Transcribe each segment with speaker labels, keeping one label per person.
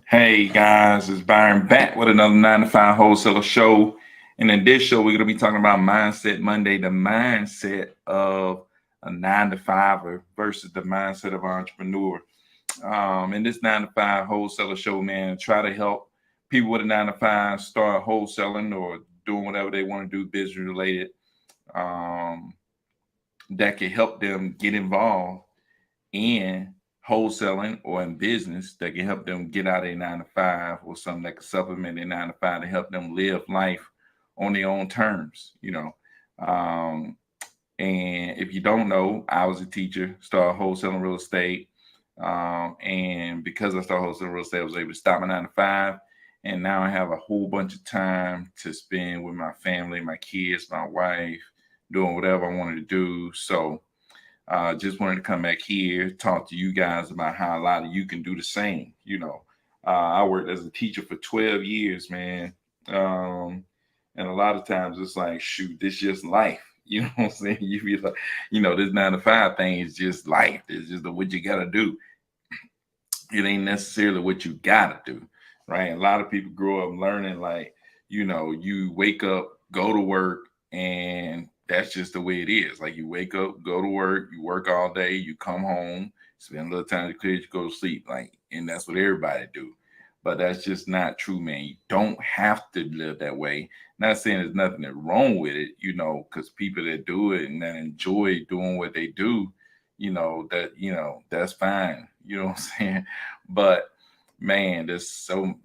Speaker 1: Hey guys, it's Byron back with another 9 to 5 wholesaler show. And in this show, we're going to be talking about Mindset Monday, the mindset of a 9 to 5er versus the mindset of an entrepreneur. In this 9 to 5 wholesaler show, man, try to help people with a 9 to 5 start wholesaling or doing whatever they want to do business related, um, that can help them get involved in wholesaling or in business that can help them get out of a 9 to 5 or something that can supplement their 9 to 5 to help them live life on their own terms. Um, and if you don't know, I was a teacher, started wholesaling real estate. And because I started wholesaling real estate, I was able to stop my 9 to 5. And now I have a whole bunch of time to spend with my family, my kids, my wife, doing whatever I wanted to do. So just wanted to come back here, talk to you guys about how a lot of you can do the same. I worked as a teacher for 12 years, man. And a lot of times it's like, shoot, this just life. You know what I'm saying? You be like, this 9 to 5 thing is just life. It's just what you got to do. It ain't necessarily what you got to do, right? A lot of people grow up learning like, you wake up, go to work, and that's just the way it is. Like you wake up, go to work, you work all day, you come home, spend a little time with your kids, you go to sleep. Like, and that's what everybody do. But that's just not true, man. You don't have to live that way. Not saying there's nothing wrong with it, because people that do it and that enjoy doing what they do, that's fine. You know what I'm saying? But man, there's so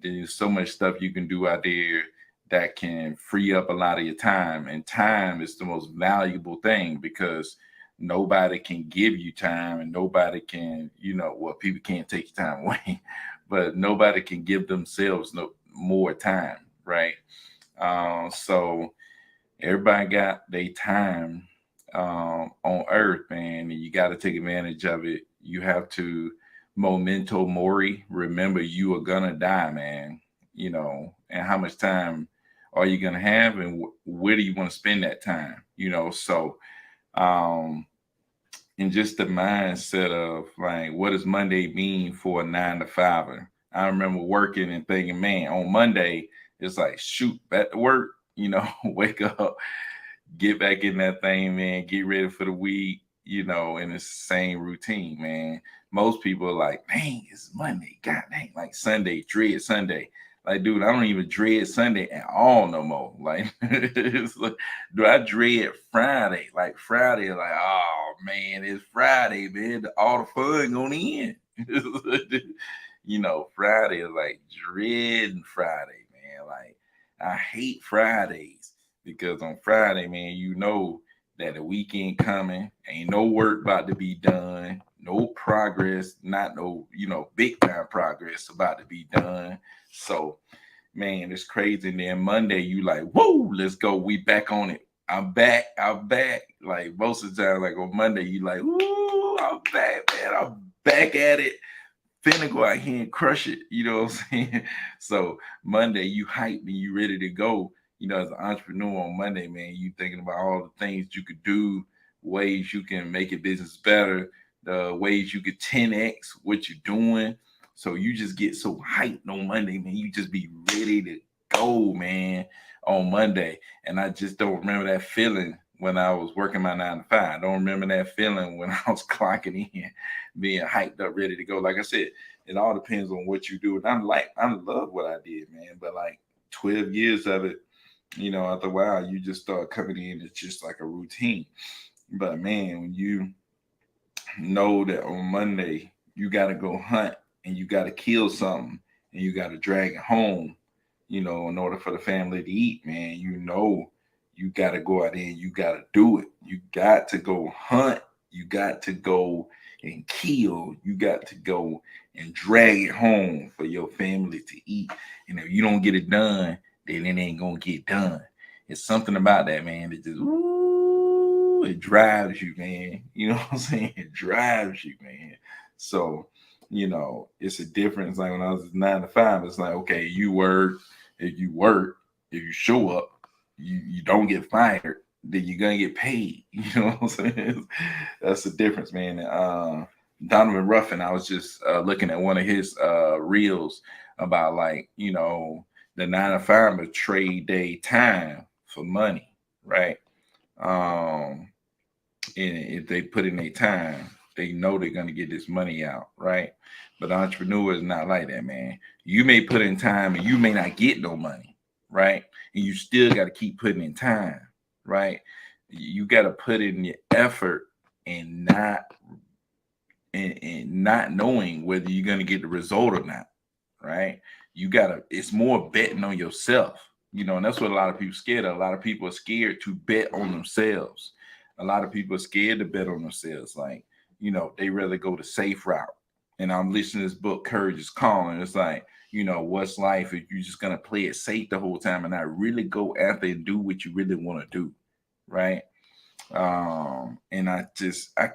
Speaker 1: much stuff you can do out there that can free up a lot of your time. And time is the most valuable thing because nobody can give you time and nobody can, well, people can't take your time away, but nobody can give themselves no more time, right? So everybody got their time on earth, man, and you got to take advantage of it. You have to memento mori, remember you are gonna die, man. And how much time are you gonna have, and where do you want to spend that time? So um, and just the mindset of like, what does Monday mean for a 9 to 5er? I remember working and thinking, man, on Monday it's like, shoot, back to work. Wake up, get back in that thing, man, get ready for the week, and it's the same routine, man. Most people are like, dang, it's Monday. God dang, like Sunday, dread Sunday. Like, dude, I don't even dread Sunday at all no more. Like, it's like, do I dread Friday? Like Friday, like, oh man, it's Friday, man. All the fun gonna end. Friday is like dreading Friday, man. Like, I hate Fridays because on Friday, man, that the weekend coming, ain't no work about to be done, no progress, not no, big time progress about to be done. So, man, it's crazy. And then Monday, you like, whoa, let's go. We back on it. I'm back. I'm back. Like most of the time, like on Monday, you like, woo, I'm back, man. I'm back at it. Finna go out here and crush it. You know what I'm saying? So Monday, you hype and you ready to go. As an entrepreneur on Monday, man, you thinking about all the things you could do, ways you can make your business better, the ways you could 10x what you're doing. So you just get so hyped on Monday, man. You just be ready to go, man, on Monday. And I just don't remember that feeling when I was working my 9 to 5. I don't remember that feeling when I was clocking in, being hyped up, ready to go. Like I said, it all depends on what you do. And I love what I did, man. But like 12 years of it, after a while, you just start coming in. It's just like a routine. But man, when you know that on Monday you got to go hunt and you got to kill something and you got to drag it home, in order for the family to eat, man, you got to go out there and you got to do it. You got to go hunt. You got to go and kill. You got to go and drag it home for your family to eat. And if you don't get it done, then it ain't gonna get done. It's something about that, man. It just it drives you, man. You know what I'm saying? It drives you, man. So, it's a difference. Like when I was 9 to 5, it's like, okay, you work, if you show up, you don't get fired, then you're gonna get paid. You know what I'm saying? That's the difference, man. Donovan Ruffin, I was just looking at one of his reels about like, the 9 to 5 trade day time for money, right? And if they put in their time, they know they're gonna get this money out, right? But the entrepreneur is not like that, man. You may put in time and you may not get no money, right? And you still got to keep putting in time, right? You got to put in your effort and not knowing whether you're gonna get the result or not, right? It's more betting on yourself, and that's what a lot of people scared of. A lot of people are scared to bet on themselves. A lot of people are scared to bet on themselves. Like, they rather go the safe route. And I'm listening to this book, Courage is Calling. It's like, what's life if you're just gonna play it safe the whole time and not really go after and do what you really want to do, right? And I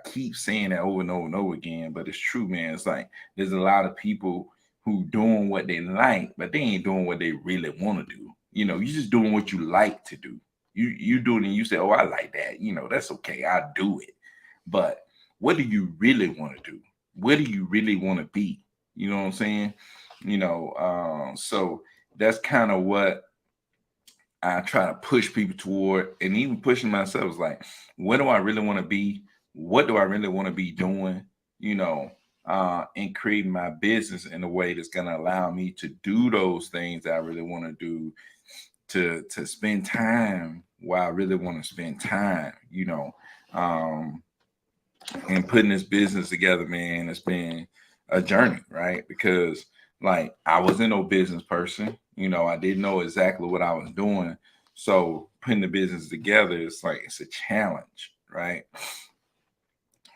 Speaker 1: keep saying that over and over and over again, but it's true, man. It's like there's a lot of people who doing what they like, but they ain't doing what they really want to do. You just doing what you like to do. You do it and you say, oh, I like that. That's okay. I do it. But what do you really want to do? Where do you really want to be? You know what I'm saying? So that's kind of what I try to push people toward, and even pushing myself is like, where do I really want to be? What do I really want to be doing? And creating my business in a way that's going to allow me to do those things that I really want to do, to spend time where I really want to spend time, and putting this business together, man. It's been a journey, right? Because like I wasn't no business person, I didn't know exactly what I was doing. So putting the business together, it's like it's a challenge, right?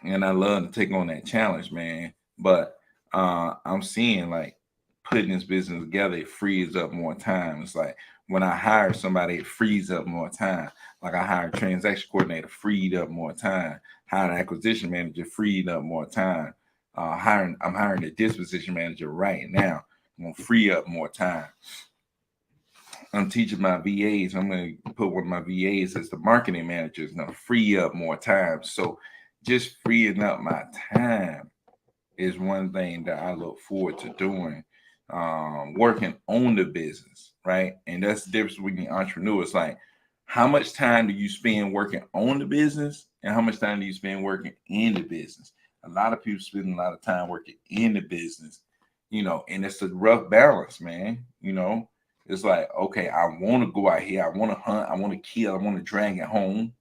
Speaker 1: And I love to take on that challenge, man. But I'm seeing like putting this business together, it frees up more time. It's like when I hire somebody, it frees up more time. Like I hired a transaction coordinator, freed up more time. Hired an acquisition manager, freed up more time. I'm hiring a disposition manager right now. I'm gonna free up more time. I'm teaching my VAs. I'm going to put one of my VAs as the marketing manager. It's going to free up more time. So just freeing up my time is one thing that I look forward to doing. Working on the business, right? And that's the difference between entrepreneurs. Like, how much time do you spend working on the business, and how much time do you spend working in the business? A lot of people spend a lot of time working in the business, and it's a rough balance, man. It's like, okay, I want to go out here, I want to hunt, I want to kill, I want to drag it home,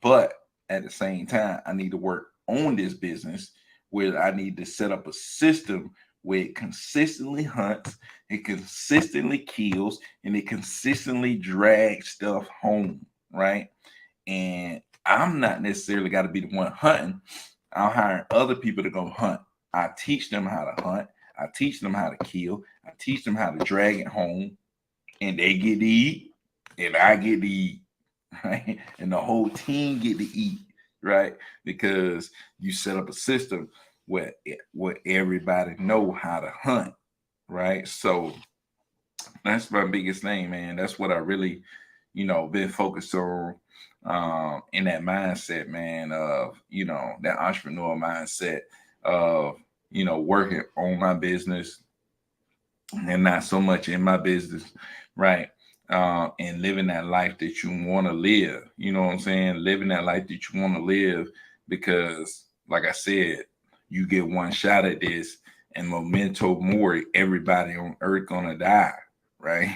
Speaker 1: but at the same time, I need to work on this business where I need to set up a system where it consistently hunts, it consistently kills, and it consistently drags stuff home, right? And I'm not necessarily got to be the one hunting. I'll hire other people to go hunt. I teach them how to hunt. I teach them how to kill. I teach them how to drag it home, and they get to eat, and I get to eat, right? And the whole team get to eat, right? Because you set up a system where everybody know how to hunt, right? So that's my biggest thing, man. That's what I really, been focused on, in that mindset, man, of, that entrepreneur mindset of, working on my business and not so much in my business, right? And living that life that you want to live. You know what I'm saying? Living that life that you want to live, because, like I said, you get one shot at this, and memento mori, everybody on earth gonna die, right?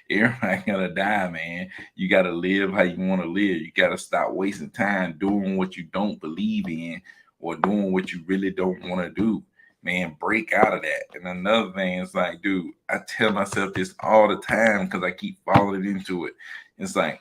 Speaker 1: Everybody gonna die, man. You gotta live how you want to live. You gotta stop wasting time doing what you don't believe in, or doing what you really don't want to do. Man, break out of that. And another thing is like, dude, I tell myself this all the time because I keep falling into it. It's like,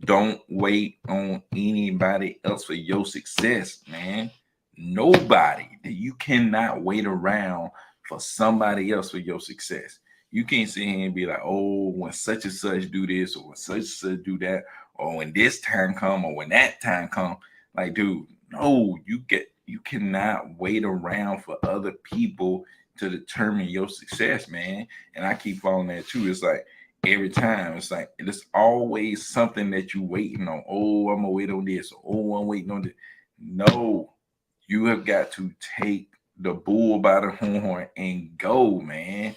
Speaker 1: don't wait on anybody else for your success, man. Nobody. You cannot wait around for somebody else for your success. You can't sit here and be like, oh, when such and such do this, or when such and such do that, or when this time come, or when that time come. Like, dude, no, you cannot wait around for other people to determine your success, man. And I keep following that too. It's like every time, it's like there's always something that you waiting on. Oh, I'm gonna wait on this. Oh, I'm waiting on this. No, you have got to take the bull by the horn and go, man.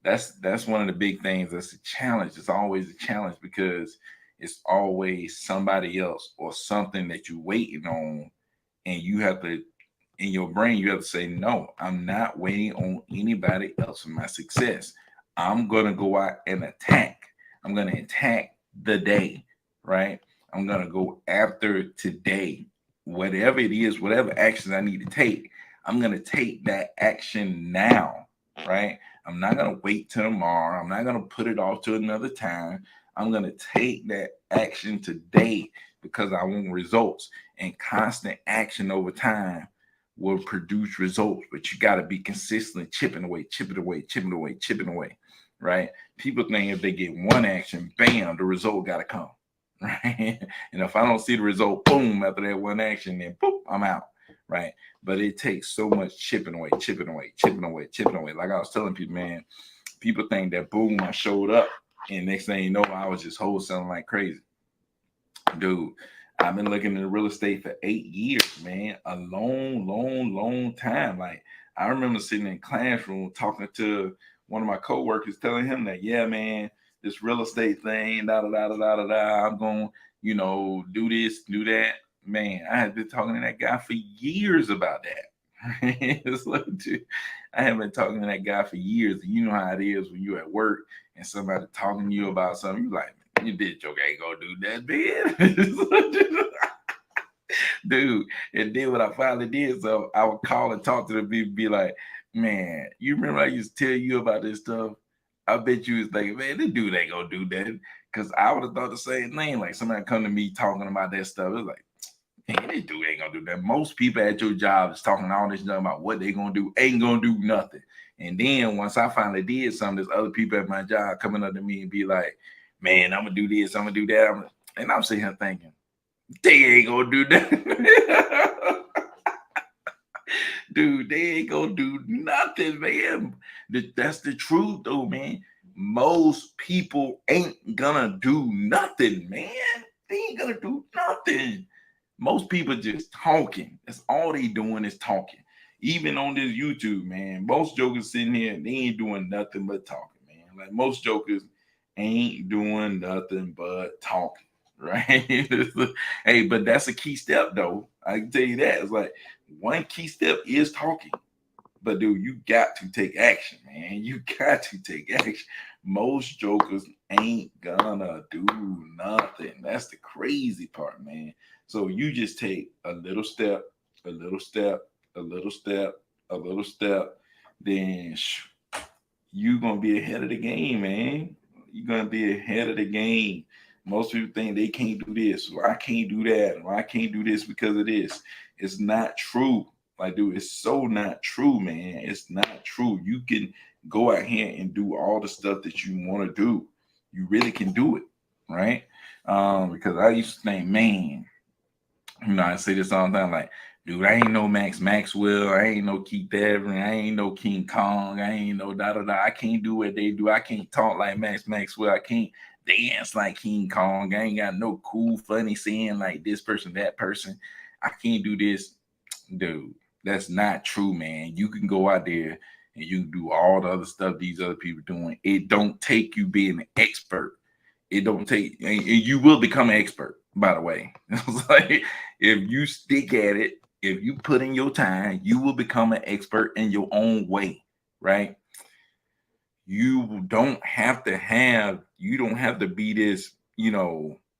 Speaker 1: That's one of the big things. That's a challenge. It's always a challenge because it's always somebody else or something that you're waiting on, and you have to, in your brain, you have to say, no, I'm not waiting on anybody else for my success. I'm gonna go out and attack. I'm gonna attack the day, right? I'm gonna go after today. Whatever it is, whatever actions I need to take, I'm gonna take that action now, right? I'm not gonna wait till tomorrow. I'm not gonna put it off to another time. I'm gonna take that action today because I want results. And constant action over time will produce results, but you got to be consistently chipping away, chipping away, chipping away, chipping away, right? People think if they get one action, bam, the result got to come, right? And if I don't see the result, boom, after that one action, then boom, I'm out, right? But it takes so much chipping away, chipping away, chipping away, chipping away. Like I was telling people, man, people think that boom, I showed up, and next thing you know, I was just wholesaling like crazy. Dude, I've been looking into real estate for 8 years, man. A long, long, long time. Like I remember sitting in classroom talking to one of my coworkers, telling him that, yeah, man, this real estate thing, da da da da da da da. I'm going, do this, do that. Man, I had been talking to that guy for years about that. It's like, dude, I have been talking to that guy for years. And you know how it is when you're at work and somebody talking to you about something. You're like, you bitch, okay, ain't gonna do that, man. Dude, and then when I finally did, so I would call and talk to the people, be like, man, you remember I used to tell you about this stuff? I bet you was thinking, man, this dude ain't gonna do that. Cause I would have thought the same thing. Like somebody come to me talking about that stuff. It's like, man, this dude ain't gonna do that. Most people at your job is talking all this stuff about what they gonna do, ain't gonna do nothing. And then once I finally did something, there's other people at my job coming up to me and be like, man, I'm gonna do this, I'm gonna do that. And I'm sitting here thinking, they ain't gonna do that. Dude, they ain't gonna do nothing, man. That's the truth, though, man. Most people ain't gonna do nothing, man. They ain't gonna do nothing. Most people just talking. That's all they doing is talking. Even on this YouTube, man, most jokers sitting here, they ain't doing nothing but talking, man. Like most jokers ain't doing nothing but talking, right? Hey, but that's a key step, though. I can tell you that. It's like one key step is talking. But dude, you got to take action, man. You got to take action. Most jokers ain't gonna do nothing. That's the crazy part, man. So you just take a little step, a little step, a little step, a little step, then you're gonna be ahead of the game, man. You're gonna be ahead of the game. Most people think they can't do this, or I can't do that, or I can't do this because of this. It's not true. Like, dude, it's so not true, man. It's not true. You can go out here and do all the stuff that you want to do. You really can do it, right? Because I used to think, man, I say this all the time, like, dude, I ain't no Max Maxwell, I ain't no Keith Evan, I ain't no King Kong, I ain't no da da da. I can't do what they do. I can't talk like Max Maxwell. I can't dance like King Kong. I ain't got no cool, funny saying like this person, that person. I can't do this, dude. That's not true, man. You can go out there and you can do all the other stuff these other people doing. It don't take you being an expert. It don't take, and you will become an expert, by the way. It's like if you stick at it, if you put in your time, you will become an expert in your own way, right? You don't have to be this,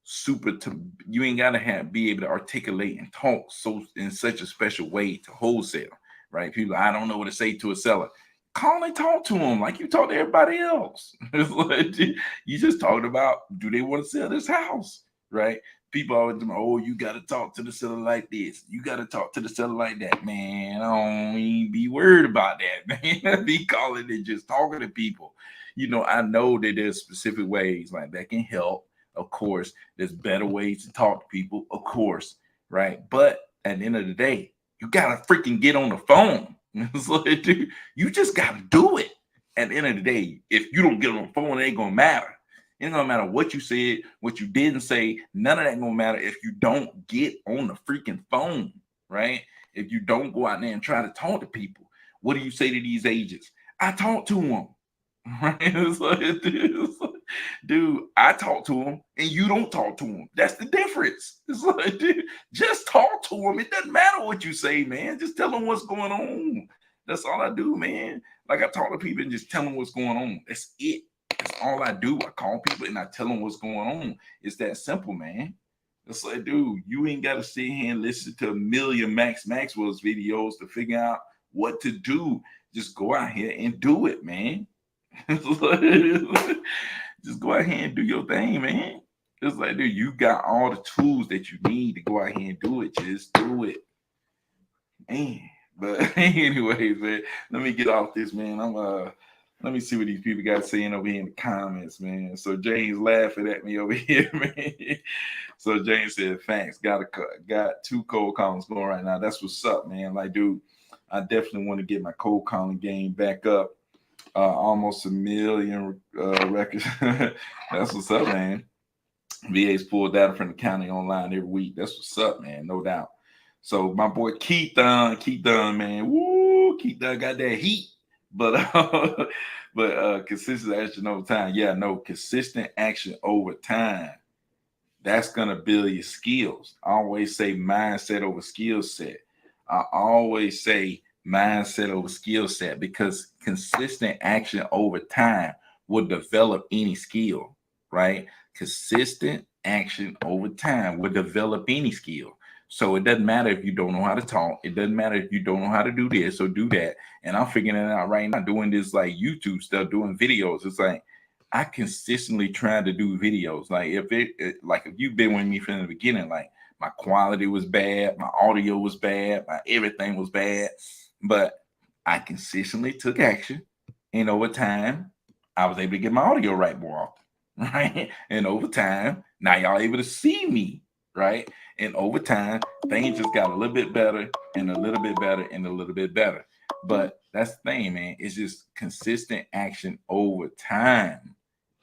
Speaker 1: super to, you ain't gotta be able to articulate and talk so in such a special way to wholesale, right? People, I don't know what to say to a seller. Call and talk to them like you talk to everybody else. It's like, you just talked about, do they want to sell this house, right? People always do, oh, you got to talk to the seller like this. You got to talk to the seller like that, man. I don't even be worried about that, man. Be calling and just talking to people. I know that there's specific ways like that can help. Of course, there's better ways to talk to people, of course, right? But at the end of the day, you gotta freaking get on the phone. It's like, dude, you just gotta do it. At the end of the day, if you don't get on the phone, it ain't gonna matter. It ain't gonna matter what you said, what you didn't say. None of that gonna matter if you don't get on the freaking phone, right? If you don't go out there and try to talk to people. What do you say to these agents? I talk to them. Right? Dude, I talk to them and you don't talk to them. That's the difference. It's like, dude, just talk to them. It doesn't matter what you say, man. Just tell them what's going on. That's all I do, man. Like I talk to people and just tell them what's going on. That's it. That's all I do. I call people and I tell them what's going on. It's that simple, man. It's like, dude, you ain't got to sit here and listen to a million Max Maxwell's videos to figure out what to do. Just go out here and do it, man. Just go out here and do your thing, man. It's like, dude, you got all the tools that you need to go out here and do it. Just do it, man. But anyways, man, let me get off this, man. Let me see what these people got saying over here in the comments, man. So James laughing at me over here, man. So James said, "Thanks, got 2 cold callings going right now. That's what's up, man. Like, dude, I definitely want to get my cold calling game back up. Almost 1 million records. That's what's up, man. VA's pull data from the county online every week. That's what's up, man. No doubt. So my boy Keith Dunn, man. Woo, Keith Dunn got that heat. But consistent action over time. Yeah, no, consistent action over time. That's gonna build your skills. I always say mindset over skill set. I always say mindset over skill set because consistent action over time will develop any skill, right? Consistent action over time will develop any skill. So it doesn't matter if you don't know how to talk. It doesn't matter if you don't know how to do this or do that. And I'm figuring it out right now, doing this like YouTube stuff, doing videos. It's like I consistently try to do videos. Like if you've been with me from the beginning, like my quality was bad, my audio was bad, my everything was bad. But I consistently took action, and over time, I was able to get my audio right more often, right? And over time, now y'all able to see me, right? And over time, things just got a little bit better and a little bit better and a little bit better. But that's the thing, man. It's just consistent action over time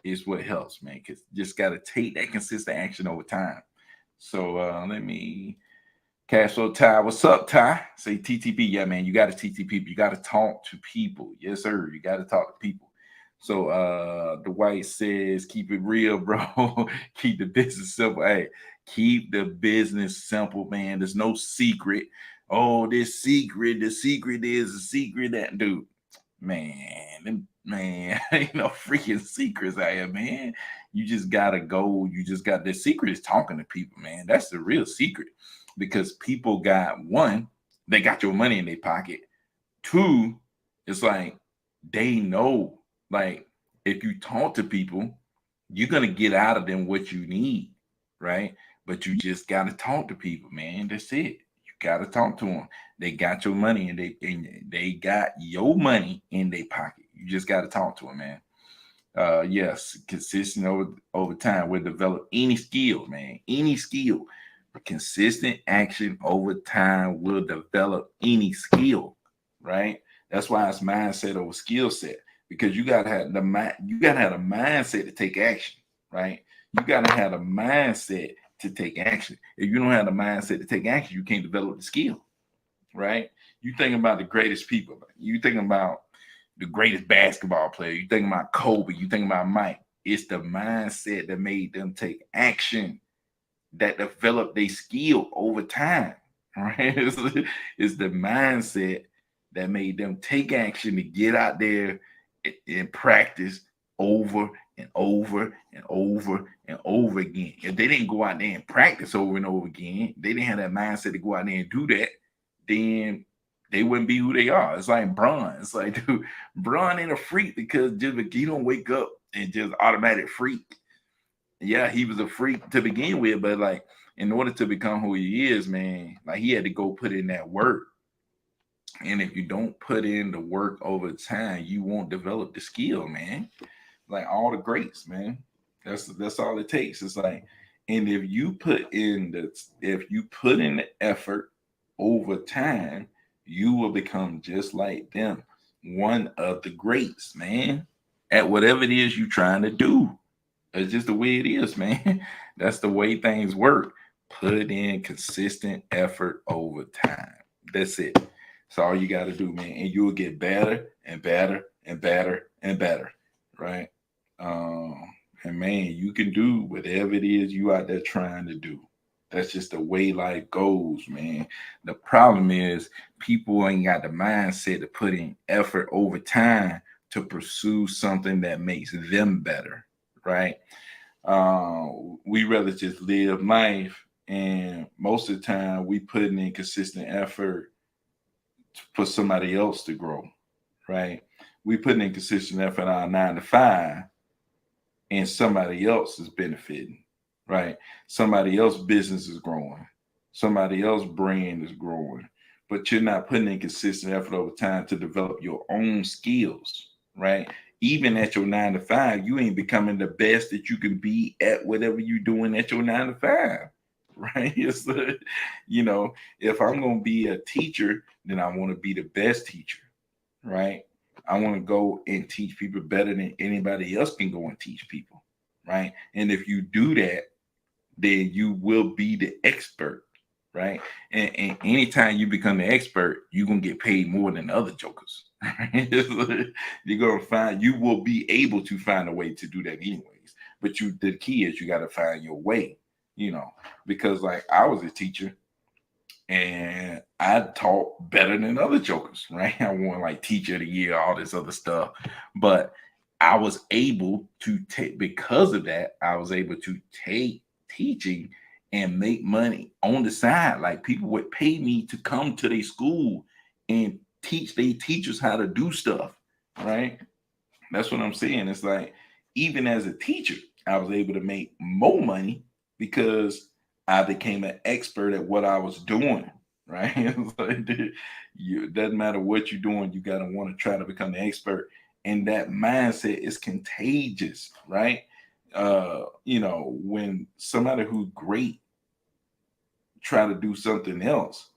Speaker 1: is what helps, man. Because just got to take that consistent action over time. So let me... Cash Flow Ty, what's up, Ty? Say TTP. Yeah, man, you got to TTP. You got to talk to people. Yes, sir. You got to talk to people. So Dwight says, keep it real, bro. Keep the business simple. Hey, keep the business simple, man. There's no secret. Oh, this secret. The secret is a secret that, dude, man, ain't no freaking secrets out here, man. You just got to go. You just got... the secret is talking to people, man. That's the real secret. Because people got... one, they got your money in their pocket. 2, it's like they know, like, if you talk to people, you're gonna get out of them what you need, right? But you just gotta talk to people, man. That's it. You gotta talk to them. They got your money and they got your money in their pocket. You just gotta talk to them, man. Yes, consistent over time will develop any skill, man. Any skill. Consistent action over time will develop any skill, right? That's why it's mindset over skill set, because you gotta have the mind, you gotta have a mindset to take action, right? You gotta have a mindset to take action. If you don't have the mindset to take action, you can't develop the skill, right? You think about the greatest people, you think about the greatest basketball player, you think about Kobe, you think about Mike. It's the mindset that made them take action, that develop their skill over time, right? It's the mindset that made them take action to get out there and practice over and over and over and over again. If they didn't go out there and practice over and over again, they didn't have that mindset to go out there and do that, then they wouldn't be who they are. It's like Bron. It's like, dude, Bron ain't a freak because just he don't wake up and just automatic freak. Yeah, he was a freak to begin with, but like in order to become who he is, man, like he had to go put in that work. And if you don't put in the work over time, you won't develop the skill, man. Like all the greats, man. That's all it takes. It's like, and if you put in the effort over time, you will become just like them, one of the greats, man, at whatever it is you're trying to do. It's just the way it is, man. That's the way things work. Put in consistent effort over time. That's it. That's all you got to do, man. And you'll get better and better and better and better, right? And man, you can do whatever it is you out there trying to do. That's just the way life goes, man. The problem is people ain't got the mindset to put in effort over time to pursue something that makes them better, right? Uh, we rather just live life, and most of the time we putting in consistent effort for somebody else to grow, right? We putting in consistent effort on 9 to 5, and somebody else is benefiting, right? Somebody else business is growing, somebody else brand is growing, but you're not putting in consistent effort over time to develop your own skills, right? Even at your 9 to 5, you ain't becoming the best that you can be at whatever you're doing at your 9 to 5, right? You know, if I'm going to be a teacher, then I want to be the best teacher, right? I want to go and teach people better than anybody else can go and teach people, right? And if you do that, then you will be the expert, right? And anytime you become the expert, you're gonna get paid more than the other jokers. Right? You're gonna find you will be able to find a way to do that anyways. But the key is you got to find your way, you know, because like I was a teacher and I taught better than other jokers, right? I won like teacher of the year, all this other stuff. But I was able to take, because of that, I was able to take teaching and make money on the side. Like people would pay me to come to their school and teach their teachers how to do stuff, right? That's what I'm saying. It's like, even as a teacher, I was able to make more money because I became an expert at what I was doing. Right. It's like, it doesn't matter what you're doing, you got to want to try to become the expert. And that mindset is contagious, right? You know, when somebody who's great try to do something else,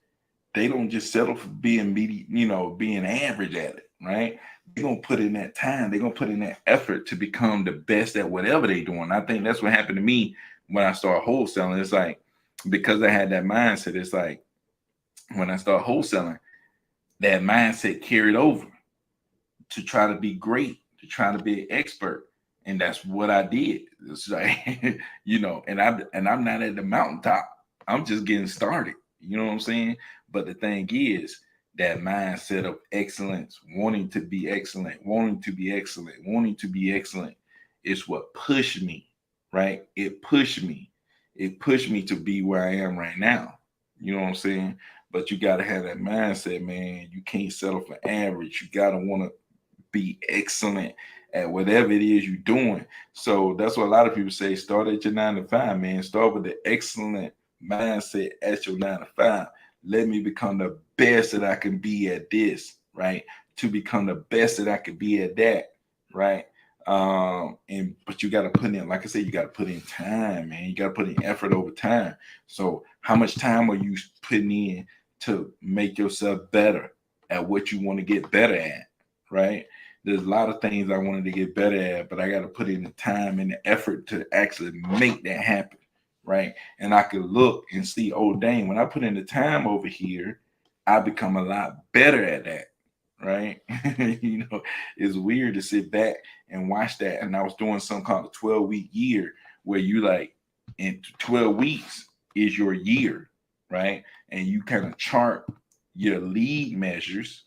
Speaker 1: they don't just settle for being being average at it, right? They're gonna put in that time, they're gonna put in that effort to become the best at whatever they're doing. I think that's what happened to me when I started wholesaling. It's like, because I had that mindset, it's like when I started wholesaling, that mindset carried over to try to be great, to try to be an expert. And that's what I did. It's like, and I'm not at the mountaintop. I'm just getting started. You know what I'm saying? But the thing is, that mindset of excellence, wanting to be excellent, wanting to be excellent, wanting to be excellent is what pushed me, right? It pushed me. It pushed me to be where I am right now. You know what I'm saying? But you got to have that mindset, man. You can't settle for average. You got to want to be excellent at whatever it is you're doing. So that's what a lot of people say. Start at your 9 to 5, man. Start with the excellent mindset at your 9 to 5. Let me become the best that I can be at this, right? To become the best that I can be at that, right? And but you got to put in, like I said, you got to put in time, man. You got to put in effort over time. So how much time are you putting in to make yourself better at what you want to get better at, right? There's a lot of things I wanted to get better at, but I got to put in the time and the effort to actually make that happen, right? And I could look and see, oh dang, when I put in the time over here, I become a lot better at that, right? It's weird to sit back and watch that. And I was doing something called a 12-week year, where you like, in 12 weeks is your year, right? And you kind of chart your lead measures,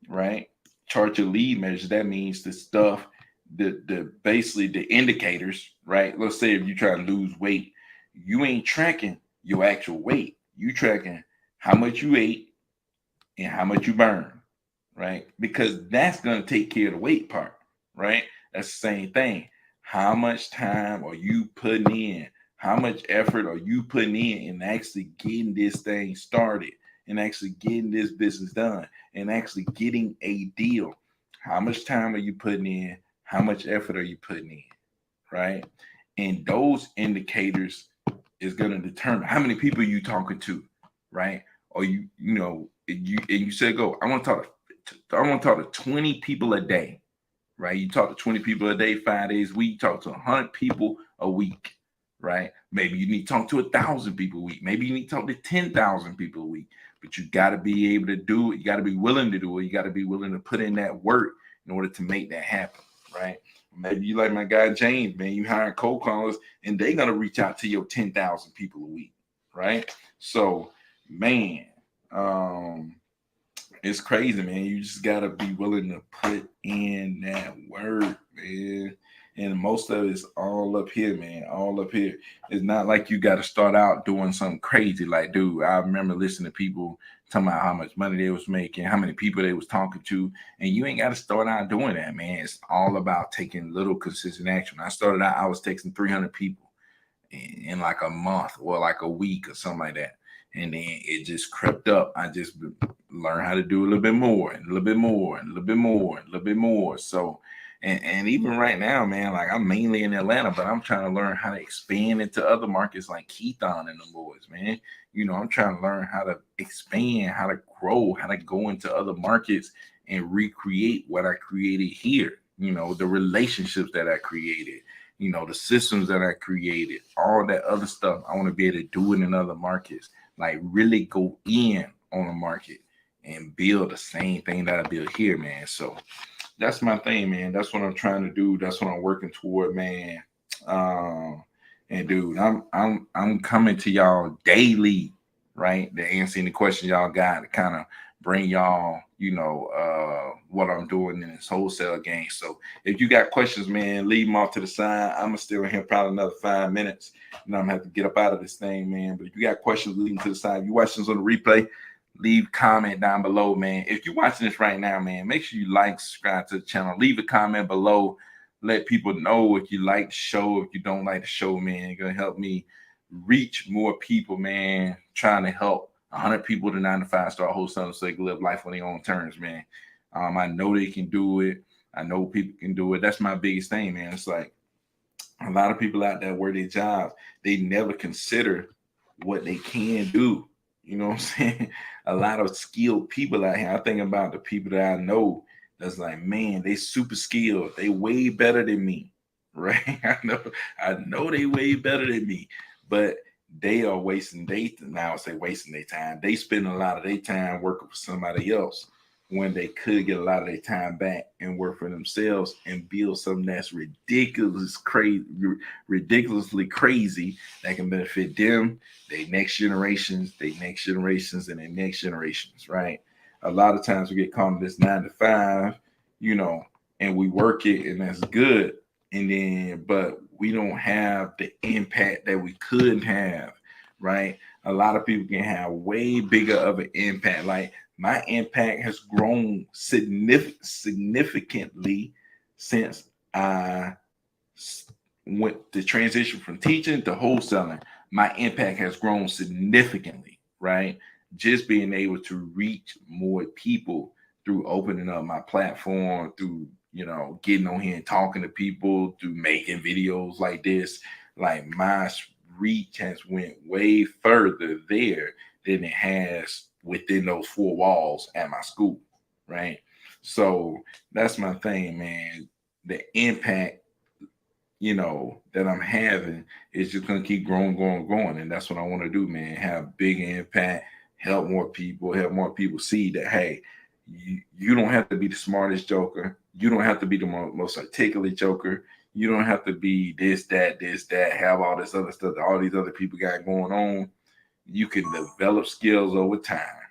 Speaker 1: right? Chart your lead measures. That means the stuff, the basically the indicators, right? Let's say if you try to lose weight, you ain't tracking your actual weight. You tracking how much you ate and how much you burn, right? Because that's gonna take care of the weight part, right? That's the same thing. How much time are you putting in? How much effort are you putting in actually getting this thing started and actually getting this business done and actually getting a deal? How much time are you putting in? How much effort are you putting in? Right? And those indicators is going to determine how many people you talking to, right? Or you said, go, I want to talk to 20 people a day, right? You talk to 20 people a day, 5 days a week. You talk to 100 people a week, right? Maybe you need to talk to 1,000 people a week. Maybe you need to talk to 10,000 people a week. but you got to be able to do it. You got to be willing to do it. You got to be willing to put in that work in order to make that happen, right? Maybe you like my guy James, man. You hire cold callers, and they're gonna reach out to your 10,000 people a week, right? So, man, it's crazy, man. You just gotta be willing to put in that work, man. And most of it's all up here, man. All up here. It's not like you got to start out doing something crazy. Like, dude, I remember listening to people talking about how much money they was making, how many people they was talking to, and you ain't got to start out doing that, man. It's all about taking little consistent action. When I started out, I was texting 300 people in like a month or like a week or something like that. And then it just crept up. I just learned how to do a little bit more and a little bit more and a little bit more and a little bit more. So, and even right now, man, like I'm mainly in Atlanta, but I'm trying to learn how to expand into other markets like Keithon and the boys, man. You know, I'm trying to learn how to expand, how to grow, how to go into other markets and recreate what I created here. You know, the relationships that I created, you know, the systems that I created, all that other stuff. I want to be able to do it in other markets, like really go in on a market and build the same thing that I built here, man. So that's my thing, man. That's what I'm trying to do. That's what I'm working toward, man. And dude, I'm coming to y'all daily, right? To answer any questions y'all got, to kind of bring y'all, you know, what I'm doing in this wholesale game. So if you got questions, man, leave them off to the side. I'm gonna still in here probably another 5 minutes, and I'm gonna have to get up out of this thing, man. But if you got questions, leave them to the side. If you watching this on the replay, leave a comment down below, man. If you're watching this right now, man, make sure you like, subscribe to the channel, leave a comment below. Let people know if you like the show, if you don't like the show, man. It's gonna help me reach more people, man. Trying to help 100 people to 9 to 5 start wholesaling so they can live life on their own terms, man. I know they can do it. I know people can do it. That's my biggest thing, man. It's like a lot of people out there work their jobs. They never consider what they can do. You know what I'm saying? A lot of skilled people out here. I think about the people that I know that's like, man, they super skilled. They way better than me, right? I know they way better than me, but they are wasting now I say wasting their time. They spend a lot of their time working for somebody else when they could get a lot of their time back and work for themselves and build something that's ridiculously crazy that can benefit them, their next generations, and their next generations, right? A lot of times we get caught in this 9 to 5, you know, and we work it and that's good. And then, but we don't have the impact that we could have, right? A lot of people can have way bigger of an impact. Like my impact has grown significantly since I went to transition from teaching to wholesaling. My impact has grown significantly, right? Just being able to reach more people through opening up my platform, through, you know, getting on here and talking to people, through making videos like this. Like my reach has went way further there than it has within those 4 walls at my school, right? So that's my thing, man. The impact, you know, that I'm having is just gonna keep growing, and that's what I want to do, man. Have big impact, help more people see that, hey, you don't have to be the smartest joker, you don't have to be the most articulate joker, you don't have to be this, that, have all this other stuff that all these other people got going on. You can develop skills over time.